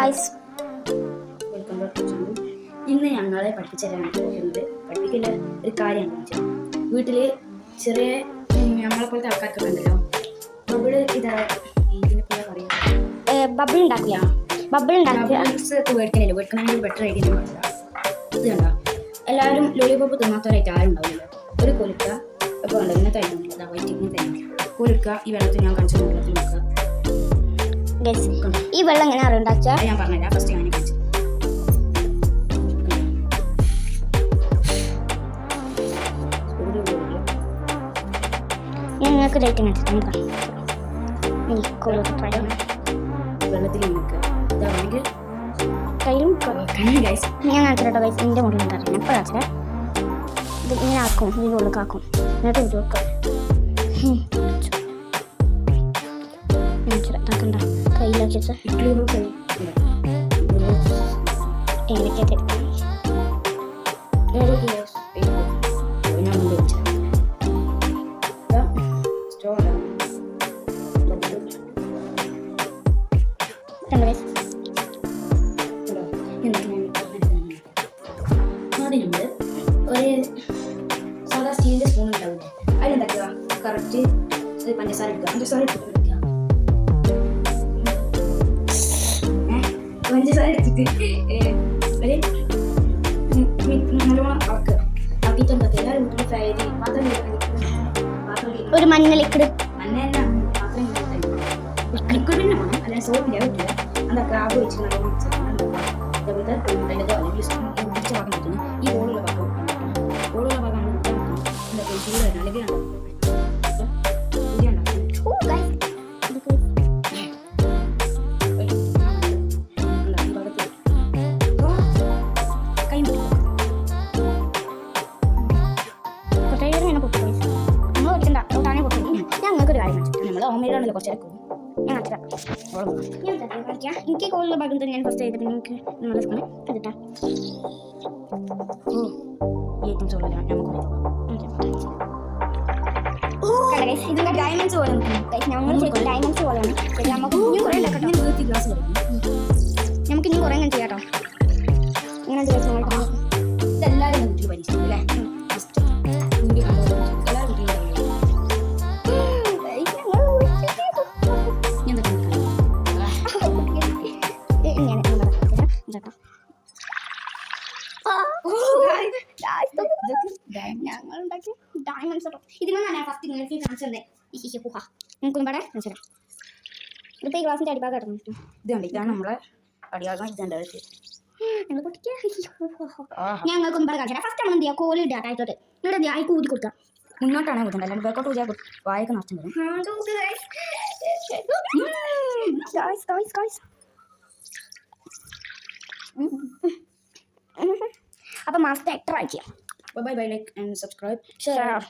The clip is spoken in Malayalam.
Guys, welcome back to channel. ഇന്ന് ഞങ്ങളെ പഠിപ്പിച്ചു തരാൻ പോകുന്നത് പഠിപ്പിക്കുന്ന ഒരു കാര്യമാണ് വെച്ചാൽ വീട്ടിൽ ചെറിയ നമ്മളെ പോലത്തെ ആൾക്കാർക്കൊക്കെ ഉണ്ടല്ലോ ബബിള് ഇതിനെപ്പോഴാ പറയുക ബബിൾ ഉണ്ടാക്കില്ല മേടിക്കണില്ല മേടിക്കണമെങ്കിൽ ബെറ്റർ ഐഡിയ ഇത് കണ്ടോ എല്ലാവരും ലോലിപോപ്പ് തിന്നാത്തവരായിട്ട് ആരും ഉണ്ടാവില്ല. ഒരു കൊലുക്ക അപ്പോൾ ഉണ്ട് ഇങ്ങനത്തെ ഐറ്റം വൈറ്റിങ്ങനെ തന്നെ കൊലുക്ക ഈ വെള്ളത്തിൽ ഞാൻ കാണിച്ച വെള്ളത്തിൽ വെക്കുക. ഈ വെള്ളം എങ്ങനെ അറിയണ്ടാച്ചാ ഞാൻ പറഞ്ഞുതരാം. ഫസ്റ്റ് ഞാൻ കാണിച്ചു ഞങ്ങൾക്ക് ലൈറ്റിങ് വെള്ളത്തിൽ നിൽക്കുക ഇതാണെങ്കിൽ കയ്യിലും ഗൈസ് ഞാൻ കാണിച്ചിട്ടോ ഗൈസ്. എൻ്റെ മുകളിൽ അറിയാം എപ്പോൾ കാണിച്ചാൽ ഇത് ഇങ്ങനെ ആക്കും, ഇതിൻ്റെ ഉള്ളിൽ കാക്കും, എന്നിട്ട് ഇത് വെക്കാം. ഇതാക്കണ്ട കയ്യിലാക്കി വെച്ചാൽ ഏലക്കത്തെ അതിനുണ്ട് ഒരു സാധാ സ്റ്റീലിൻ്റെ സ്പൂൺ ഉണ്ടാവില്ലേ അതിലെന്താക്കുക കറക്റ്റ് പഞ്ചസാര എടുക്കുക. പഞ്ചസാര എടുത്തിട്ട് ഒരു നല്ലോണം അളക്കുക. ആക്കിയിട്ട് എന്താക്കുക എല്ലാവരും വീട്ടിൽ ഫ്രൈ പാത്രം ഒരു മഞ്ഞ ലിക്വിഡ് മഞ്ഞ പാത്രം ലിക്വിഡ് തന്നെ വേണം, അല്ലെങ്കിൽ സോപ്പിൻ്റെ പറ്റില്ല. എന്താക്കുക ആവ് വെച്ച് നല്ലോണം അതേപോലത്തെ പിടിച്ച ഭാഗം പറ്റുന്നു. ഈ ഓളുള്ള ഭാഗം ഓളുള്ള ഭാഗമാണ് എന്താ ചൂടായിരുന്നു അല്ലെങ്കിൽ ഞങ്ങൾക്കൊരു കാര്യം നമ്മൾ ഹോംമെയ്ഡാണല്ലോ കുറച്ചേരം എനിക്ക് കോളിലെ ഭാഗം തന്നെ ഞാൻ ഫസ്റ്റ് ചെയ്ത് പിന്നെ എനിക്ക് നല്ല സ്പൂണ് അതിട്ടാ ഈ ഐറ്റംസ് ഉള്ള ഇതിന്റെ ഡയമണ്ട്സ് പോലെ ഞങ്ങൾ ഡയമണ്ട്സ് പോലെയാണ്. നമുക്ക് ഇനിയും കുറേ ഉണ്ടാക്കട്ടെ. നമുക്ക് ഇനിയും കുറേ അങ്ങനെ ചെയ്യാട്ടോ. ഇങ്ങനെ ചെയ്യാം. ഇതെല്ലാവരും വീട്ടിൽ പരീക്ഷിക്കും അല്ലേ? ഞങ്ങളുണ്ടാക്കി ഡയമണ്ട്സ് കേട്ടോ. ഇതിനാണ് ഫസ്റ്റ് നിങ്ങൾക്ക് കാണിച്ചത്. നമുക്കൊന്നും പാടെ കാണിച്ചുതരാം. ഇതിപ്പോൾ ഈ ഗ്ലാസിൻ്റെ അടിഭാഗം ഇടുന്നു. ഇതാണ് നമ്മളെ അടിയാകാൻ ഇതുണ്ട് ഞങ്ങൾക്കൊന്നും പാടെ കാണിച്ചുതരാം. ഫസ്റ്റ് നമ്മൾ എന്ത് ചെയ്യുക, കോല് ഇടുക താഴത്തോട്ട്. ഇവിടെ എന്ത് ചെയ്യുക, ഊതി കൊടുക്കുക. മുന്നോട്ടാണ് കുത്തുന്നത്, അല്ലാണ്ട് ബാക്കോട്ട് ഊതിയാൽ വായൊക്കെ നഷ്ടം വരും. അപ്പം മാസ്റ്റർ ആക്ടർ ആക്കിയ bye bye, like and subscribe, share.